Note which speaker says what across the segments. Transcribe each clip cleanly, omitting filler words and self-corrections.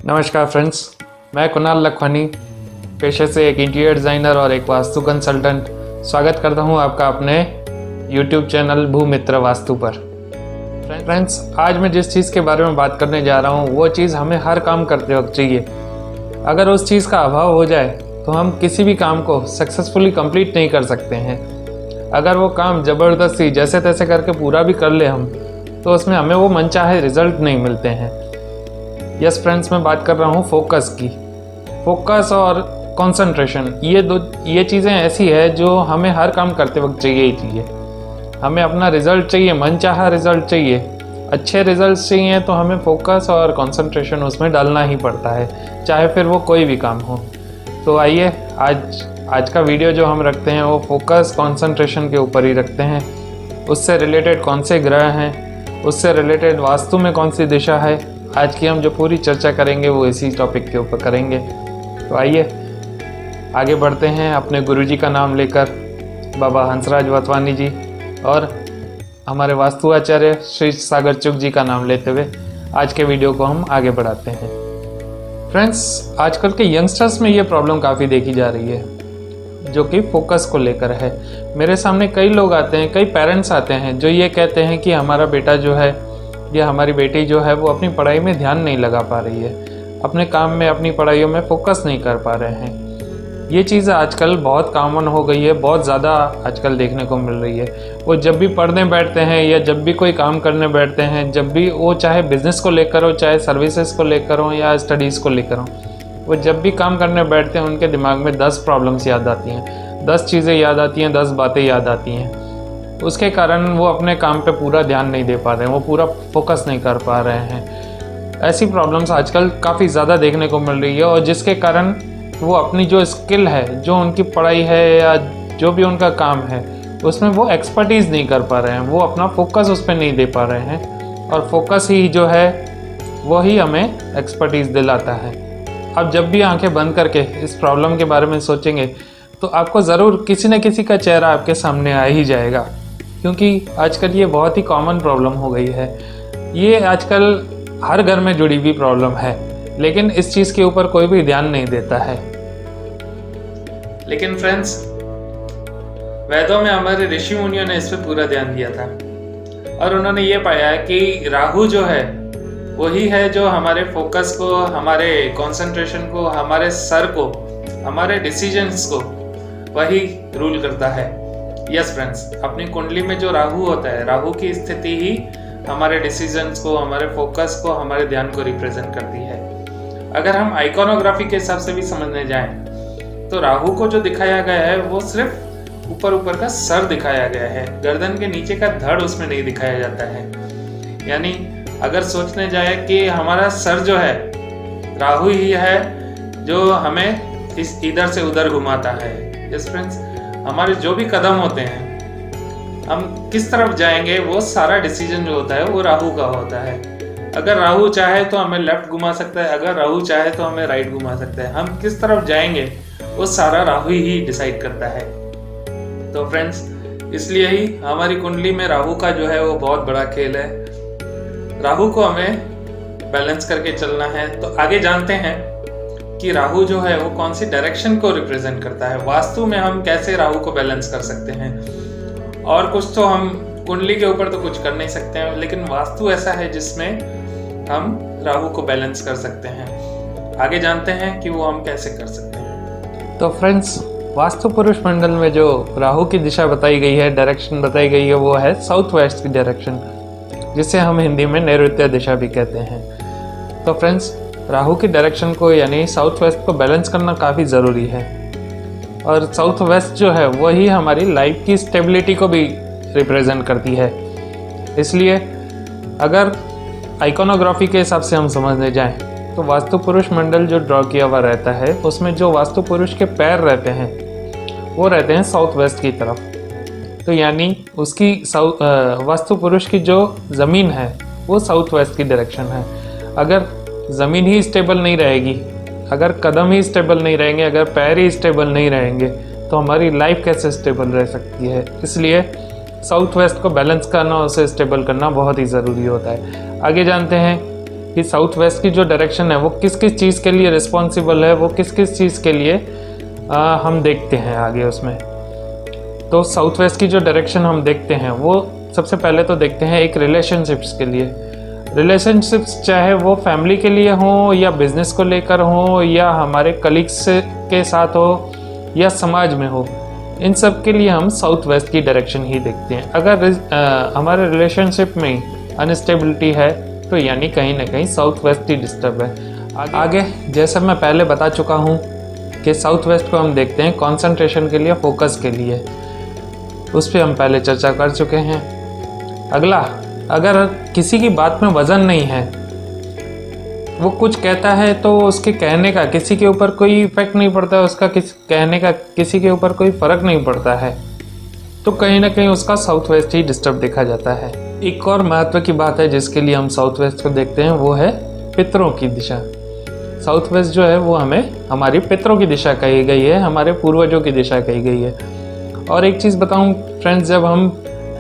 Speaker 1: नमस्कार फ्रेंड्स, मैं कुणाल लखवानी, पेशे से एक इंटीरियर डिज़ाइनर और एक वास्तु कंसल्टेंट। स्वागत करता हूं आपका अपने YouTube चैनल भूमित्र वास्तु पर। फ्रेंड्स, आज मैं जिस चीज़ के बारे में बात करने जा रहा हूं वो चीज़ हमें हर काम करते वक्त चाहिए। अगर उस चीज़ का अभाव हो जाए तो हम किसी भी काम को सक्सेसफुली कंप्लीट नहीं कर सकते हैं। अगर वो काम ज़बरदस्ती जैसे तैसे करके पूरा भी कर ले हम, तो उसमें हमें वो मनचाहे रिजल्ट नहीं मिलते हैं। यस फ्रेंड्स, मैं बात कर रहा हूँ फोकस की। फोकस और कंसंट्रेशन, ये चीज़ें ऐसी है जो हमें हर काम करते वक्त चाहिए ही चाहिए। हमें अपना रिज़ल्ट चाहिए, मनचाहा रिज़ल्ट चाहिए, अच्छे रिज़ल्ट चाहिए तो हमें फोकस और कंसंट्रेशन उसमें डालना ही पड़ता है, चाहे फिर वो कोई भी काम हो। तो आइए आज का वीडियो जो हम रखते हैं वो फोकस कंसंट्रेशन के ऊपर ही रखते हैं। उससे रिलेटेड कौन से ग्रह हैं, उससे रिलेटेड वास्तु में कौन सी दिशा है, आज की हम जो पूरी चर्चा करेंगे वो इसी टॉपिक के ऊपर करेंगे। तो आइए आगे बढ़ते हैं अपने गुरुजी का नाम लेकर, बाबा हंसराज वातवानी जी, और हमारे वास्तु आचार्य श्री सागर चुग जी का नाम लेते हुए आज के वीडियो को हम आगे बढ़ाते हैं। फ्रेंड्स, आजकल के यंगस्टर्स में ये प्रॉब्लम काफ़ी देखी जा रही है जो कि फोकस को लेकर है। मेरे सामने कई लोग आते हैं, कई पेरेंट्स आते हैं जो ये कहते हैं कि हमारा बेटा जो है या हमारी बेटी जो है वो अपनी पढ़ाई में ध्यान नहीं लगा पा रही है, अपने काम में, अपनी पढ़ाइयों में फोकस नहीं कर पा रहे हैं। ये चीज़ आजकल बहुत कॉमन हो गई है, बहुत ज़्यादा आजकल देखने को मिल रही है। वो जब भी पढ़ने बैठते हैं या जब भी कोई काम करने बैठते हैं, जब भी वो चाहे बिज़नेस को लेकर हो, चाहे सर्विसेज को लेकर हो या स्टडीज़ को लेकर हो, वो जब भी काम करने बैठते हैं उनके दिमाग में 10 प्रॉब्लम्स याद आती हैं, 10 चीज़ें याद आती हैं, 10 बातें याद आती हैं। उसके कारण वो अपने काम पे पूरा ध्यान नहीं दे पा रहे हैं, वो पूरा फोकस नहीं कर पा रहे हैं। ऐसी प्रॉब्लम्स आजकल काफ़ी ज़्यादा देखने को मिल रही है, और जिसके कारण वो अपनी जो स्किल है, जो उनकी पढ़ाई है या जो भी उनका काम है, उसमें वो एक्सपर्टीज़ नहीं कर पा रहे हैं, वो अपना फोकस उस पर नहीं दे पा रहे हैं। और फोकस ही जो है वही हमें एक्सपर्टीज़ दिलाता है। अब जब भी आंखें बंद करके इस प्रॉब्लम के बारे में सोचेंगे तो आपको ज़रूर किसी न किसी का चेहरा आपके सामने आ ही जाएगा, क्योंकि आजकल ये बहुत ही कॉमन प्रॉब्लम हो गई है। ये आजकल हर घर में जुड़ी हुई प्रॉब्लम है, लेकिन इस चीज़ के ऊपर कोई भी ध्यान नहीं देता है। लेकिन फ्रेंड्स, वेदों में हमारे ऋषि मुनियों ने इस पर पूरा ध्यान दिया था, और उन्होंने ये पाया कि राहु जो है वही है जो हमारे फोकस को, हमारे कंसंट्रेशन को, हमारे सर को, हमारे डिसीजंस को वही रूल करता है। यस फ्रेंड्स, अपनी कुंडली में जो राहु होता है, राहु की स्थिति ही हमारे डिसीजंस को, हमारे फोकस को, हमारे ध्यान को रिप्रेजेंट करती है। अगर हम आइकोनोग्राफी के हिसाब से भी समझने जाएं तो राहु को जो दिखाया गया है वो सिर्फ ऊपर का सर दिखाया गया है, गर्दन के नीचे का धड़ उसमें नहीं दिखाया जाता है। यानी अगर सोचने जाए कि हमारा सर जो है, राहु ही है जो हमें इधर से उधर घुमाता है। यस फ्रेंड्स, हमारे जो भी कदम होते हैं, हम किस तरफ जाएंगे, वो सारा डिसीजन जो होता है वो राहु का होता है। अगर राहु चाहे तो हमें लेफ्ट घुमा सकता है, अगर राहु चाहे तो हमें राइट घुमा सकता है। हम किस तरफ जाएंगे वो सारा राहु ही डिसाइड करता है। तो फ्रेंड्स, इसलिए ही हमारी कुंडली में राहु का जो है वो बहुत बड़ा खेल है। राहु को हमें बैलेंस करके चलना है। तो आगे जानते हैं कि राहु जो है वो कौन सी डायरेक्शन को रिप्रेजेंट करता है। वास्तु में हम कैसे राहु को बैलेंस कर सकते हैं। और कुछ तो हम कुंडली के ऊपर तो कुछ कर नहीं सकते हैं, लेकिन वास्तु ऐसा है जिसमें हम राहु को बैलेंस कर सकते हैं। आगे जानते हैं कि वो हम कैसे कर सकते हैं। तो फ्रेंड्स, वास्तु पुरुष मंडल में जो राहु की दिशा बताई गई है, डायरेक्शन बताई गई है, वो है साउथ वेस्ट की डायरेक्शन, जिसे हम हिंदी में नैऋत्य दिशा भी कहते हैं। तो फ्रेंड्स, राहु की डायरेक्शन को यानी साउथ वेस्ट को बैलेंस करना काफ़ी ज़रूरी है। और साउथ वेस्ट जो है वही हमारी लाइफ की स्टेबिलिटी को भी रिप्रेजेंट करती है। इसलिए अगर आइकोनोग्राफी के हिसाब से हम समझने जाएं तो वास्तु पुरुष मंडल जो ड्रॉ किया हुआ रहता है, उसमें जो वास्तु पुरुष के पैर रहते हैं वो रहते हैं साउथ वेस्ट की तरफ। तो यानी उसकी वास्तु पुरुष की जो ज़मीन है वो साउथ वेस्ट की डायरेक्शन है। अगर ज़मीन ही स्टेबल नहीं रहेगी, अगर कदम ही स्टेबल नहीं रहेंगे, अगर पैर ही स्टेबल नहीं रहेंगे, तो हमारी लाइफ कैसे स्टेबल रह सकती है। इसलिए साउथ वेस्ट को बैलेंस करना, उसे स्टेबल करना बहुत ही ज़रूरी होता है। आगे जानते हैं कि साउथ वेस्ट की जो डायरेक्शन है वो किस किस चीज़ के लिए रिस्पॉन्सिबल है, वो किस किस चीज़ के लिए हम देखते हैं आगे उसमें। तो साउथ वेस्ट की जो डायरेक्शन हम देखते हैं वो सबसे पहले तो देखते हैं एक रिलेशनशिप्स के लिए। रिलेशनशिप्स चाहे वो फैमिली के लिए हो या बिजनेस को लेकर हो या हमारे कलीग्स के साथ हो या समाज में हो, इन सब के लिए हम साउथ वेस्ट की डायरेक्शन ही देखते हैं। अगर हमारे रिलेशनशिप में अनस्टेबिलिटी है तो यानी कहीं ना कहीं साउथ वेस्ट ही डिस्टर्ब है। आगे जैसा मैं पहले बता चुका हूँ कि साउथ वेस्ट को हम देखते हैं कंसंट्रेशन के लिए, फोकस के लिए, उस पर हम पहले चर्चा कर चुके हैं। अगला, अगर किसी की बात में वज़न नहीं है, वो कुछ कहता है तो उसके कहने का किसी के ऊपर कोई इफेक्ट नहीं पड़ता है, उसका कहने का किसी के ऊपर कोई फ़र्क नहीं पड़ता है, तो कहीं ना कहीं उसका साउथ वेस्ट ही डिस्टर्ब देखा जाता है। एक और महत्व की बात है जिसके लिए हम साउथ वेस्ट को देखते हैं, वो है पितरों की दिशा। साउथ वेस्ट जो है वो हमें हमारी पितरों की दिशा कही गई है, हमारे पूर्वजों की दिशा कही गई है। और एक चीज़ बताऊं फ्रेंड्स, जब हम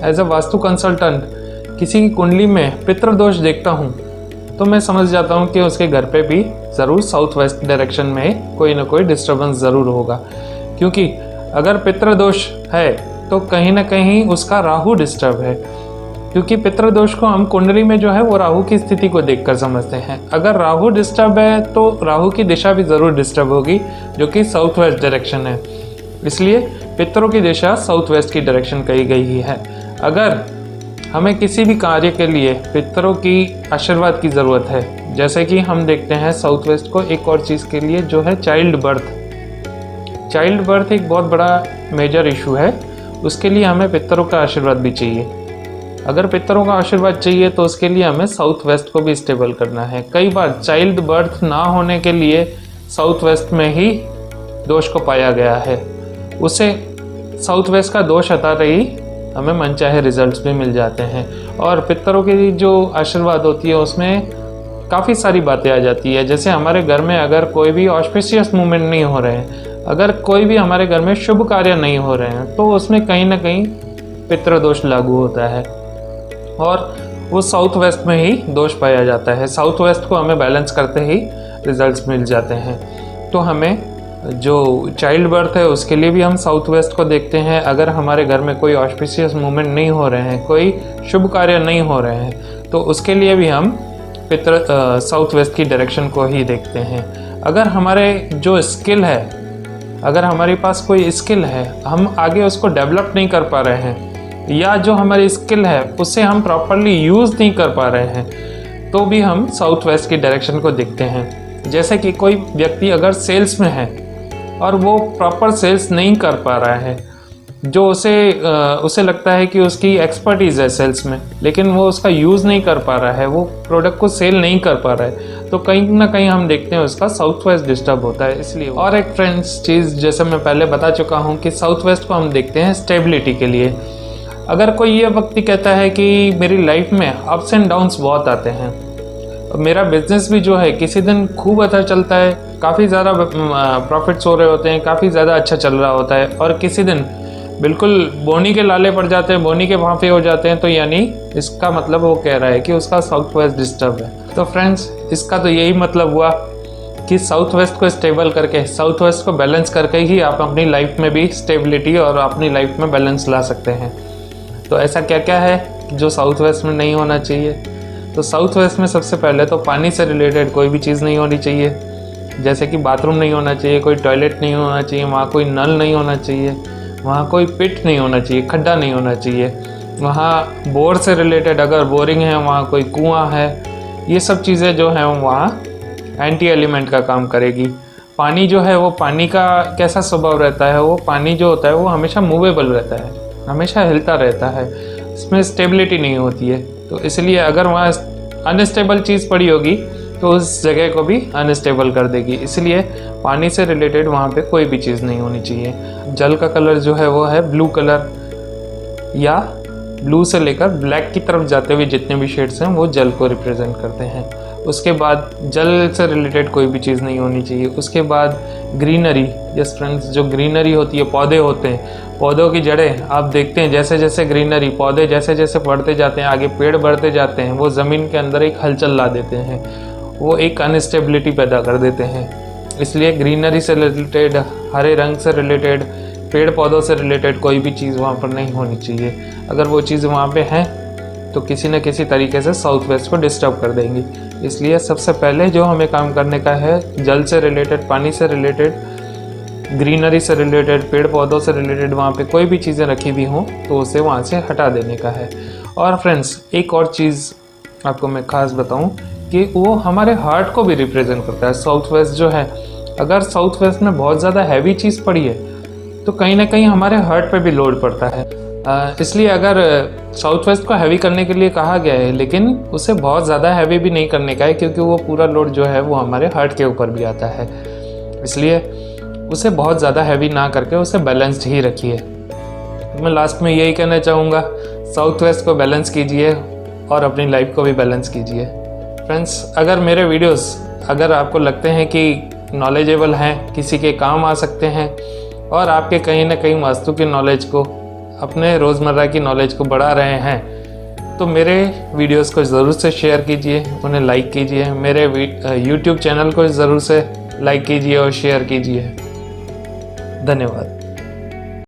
Speaker 1: एज अ वास्तु कंसल्टेंट किसी की कुंडली में पितृ दोष देखता हूं तो मैं समझ जाता हूं कि उसके घर पे भी ज़रूर साउथ वेस्ट डायरेक्शन में कोई ना कोई डिस्टर्बेंस ज़रूर होगा, क्योंकि अगर पितृ दोष है तो कहीं ना कहीं उसका राहु डिस्टर्ब है, क्योंकि पितृ दोष को हम कुंडली में जो है वो राहु की स्थिति को देखकर समझते हैं। अगर राहु डिस्टर्ब है तो राहु की दिशा भी ज़रूर डिस्टर्ब होगी, जो कि साउथ वेस्ट डायरेक्शन है। इसलिए पितरों की दिशा साउथ वेस्ट की डायरेक्शन कही गई है। अगर हमें किसी भी कार्य के लिए पितरों की आशीर्वाद की ज़रूरत है, जैसे कि हम देखते हैं साउथ वेस्ट को एक और चीज़ के लिए, जो है चाइल्ड बर्थ। चाइल्ड बर्थ एक बहुत बड़ा मेजर इशू है, उसके लिए हमें पितरों का आशीर्वाद भी चाहिए। अगर पितरों का आशीर्वाद चाहिए तो उसके लिए हमें साउथ वेस्ट को भी स्टेबल करना है। कई बार चाइल्ड बर्थ ना होने के लिए साउथ वेस्ट में ही दोष को पाया गया है, उसे साउथ वेस्ट का दोष हटाते ही हमें मनचाहे रिजल्ट्स भी मिल जाते हैं। और पितरों की जो आशीर्वाद होती है उसमें काफ़ी सारी बातें आ जाती है, जैसे हमारे घर में अगर कोई भी ऑस्पिशियस मूवमेंट नहीं हो रहे हैं, अगर कोई भी हमारे घर में शुभ कार्य नहीं हो रहे हैं, तो उसमें कहीं ना कहीं पितृ दोष लागू होता है और वो साउथ वेस्ट में ही दोष पाया जाता है। साउथ वेस्ट को हमें बैलेंस करते ही रिजल्ट्स मिल जाते हैं। तो हमें जो चाइल्ड बर्थ है उसके लिए भी हम साउथ वेस्ट को देखते हैं। अगर हमारे घर में कोई ऑस्पिशियस मूवमेंट नहीं हो रहे हैं, कोई शुभ कार्य नहीं हो रहे हैं, तो उसके लिए भी हम साउथ वेस्ट की डायरेक्शन को ही देखते हैं। अगर हमारे जो स्किल है, अगर हमारे पास कोई स्किल है, हम आगे उसको डेवलप नहीं कर पा रहे हैं, या जो हमारी स्किल है उसे हम प्रॉपरली यूज़ नहीं कर पा रहे हैं, तो भी हम साउथ वेस्ट की डायरेक्शन को देखते हैं। जैसे कि कोई व्यक्ति अगर सेल्स में है और वो प्रॉपर सेल्स नहीं कर पा रहा है, जो उसे लगता है कि उसकी एक्सपर्टीज़ है सेल्स में, लेकिन वो उसका यूज़ नहीं कर पा रहा है, वो प्रोडक्ट को सेल नहीं कर पा रहा है, तो कहीं ना कहीं हम देखते हैं उसका साउथ वेस्ट डिस्टर्ब होता है। इसलिए और एक फ्रेंड्स चीज़, जैसे मैं पहले बता चुका हूँ कि साउथ वेस्ट को हम देखते हैं स्टेबिलिटी के लिए। अगर कोई ये व्यक्ति कहता है कि मेरी लाइफ में अप्स एंड डाउन्स बहुत आते हैं, मेरा बिजनेस भी जो है किसी दिन खूब अच्छा चलता है, काफ़ी ज़्यादा प्रॉफिट्स हो रहे होते हैं, काफ़ी ज़्यादा अच्छा चल रहा होता है, और किसी दिन बिल्कुल बोनी के लाले पड़ जाते हैं, बोनी के भांफे हो जाते हैं, तो यानी इसका मतलब वो कह रहा है कि उसका साउथ वेस्ट डिस्टर्ब है। तो फ्रेंड्स, इसका तो यही मतलब हुआ कि साउथ वेस्ट को स्टेबल करके, साउथ वेस्ट को बैलेंस करके ही आप अपनी लाइफ में भी स्टेबिलिटी और अपनी लाइफ में बैलेंस ला सकते हैं। तो ऐसा क्या क्या है जो साउथ वेस्ट में नहीं होना चाहिए? तो साउथ वेस्ट में सबसे पहले तो पानी से रिलेटेड कोई भी चीज़ नहीं होनी चाहिए, जैसे कि बाथरूम नहीं होना चाहिए, कोई टॉयलेट नहीं होना चाहिए, वहाँ कोई नल नहीं होना चाहिए, वहाँ कोई पिट नहीं होना चाहिए, खड्डा नहीं होना चाहिए, वहाँ बोर से रिलेटेड अगर बोरिंग है, वहाँ कोई कुआं है, ये सब चीज़ें जो हैं वहाँ एंटी एलिमेंट का काम करेगी। पानी जो है वो पानी का कैसा स्वभाव रहता है, वो पानी जो होता है वो हमेशा मूवेबल रहता है, हमेशा हिलता रहता है, इसमें स्टेबिलिटी नहीं होती है। तो इसलिए अगर वहाँ अनस्टेबल चीज़ पड़ी होगी तो उस जगह को भी अनस्टेबल कर देगी। इसलिए पानी से रिलेटेड वहाँ पे कोई भी चीज़ नहीं होनी चाहिए। जल का कलर जो है वो है ब्लू कलर, या ब्लू से लेकर ब्लैक की तरफ जाते हुए जितने भी शेड्स हैं वो जल को रिप्रेजेंट करते हैं। उसके बाद जल से रिलेटेड कोई भी चीज़ नहीं होनी चाहिए। उसके बाद ग्रीनरी, यस फ्रेंड्स, जो ग्रीनरी होती है, पौधे होते हैं, पौधों की जड़ें आप देखते हैं, जैसे जैसे ग्रीनरी, पौधे जैसे जैसे बढ़ते जाते हैं, आगे पेड़ बढ़ते जाते हैं, वो ज़मीन के अंदर एक हलचल ला देते हैं। वो एक अनस्टेबिलिटी पैदा कर देते हैं। इसलिए ग्रीनरी से रिलेटेड, हरे रंग से रिलेटेड, पेड़ पौधों से रिलेटेड कोई भी चीज़ वहाँ पर नहीं होनी चाहिए। अगर वो चीज़ वहाँ पे है तो किसी न किसी तरीके से साउथ वेस्ट को डिस्टर्ब कर देंगी। इसलिए सबसे पहले जो हमें काम करने का है, जल से रिलेटेड, पानी से रिलेटेड, ग्रीनरी से रिलेटेड, पेड़ पौधों से रिलेटेड वहाँ पे कोई भी चीज़ें रखी हुई हों तो उसे वहाँ से हटा देने का है। और फ्रेंड्स, एक और चीज़ आपको मैं ख़ास बताऊँ कि वो हमारे हार्ट को भी रिप्रेजेंट करता है। साउथ वेस्ट जो है, अगर साउथ वेस्ट में बहुत ज़्यादा हैवी चीज़ पड़ी है तो कहीं ना कहीं हमारे हार्ट पे भी लोड पड़ता है। इसलिए अगर साउथ वेस्ट को हैवी करने के लिए कहा गया है, लेकिन उसे बहुत ज़्यादा हैवी भी नहीं करने का है, क्योंकि वो पूरा लोड जो है वो हमारे हार्ट के ऊपर भी आता है। इसलिए उसे बहुत ज़्यादा हैवी ना करके उसे बैलेंस्ड ही रखिए। मैं लास्ट में यही कहना चाहूँगा, साउथ वेस्ट को बैलेंस कीजिए और अपनी लाइफ को भी बैलेंस कीजिए। फ्रेंड्स, अगर मेरे वीडियोस अगर आपको लगते हैं कि नॉलेजेबल हैं, किसी के काम आ सकते हैं और आपके कहीं ना कहीं वास्तु की नॉलेज को, अपने रोज़मर्रा की नॉलेज को बढ़ा रहे हैं, तो मेरे वीडियोस को ज़रूर से शेयर कीजिए, उन्हें लाइक कीजिए। मेरे यूट्यूब चैनल को ज़रूर से लाइक कीजिए और शेयर कीजिए। धन्यवाद।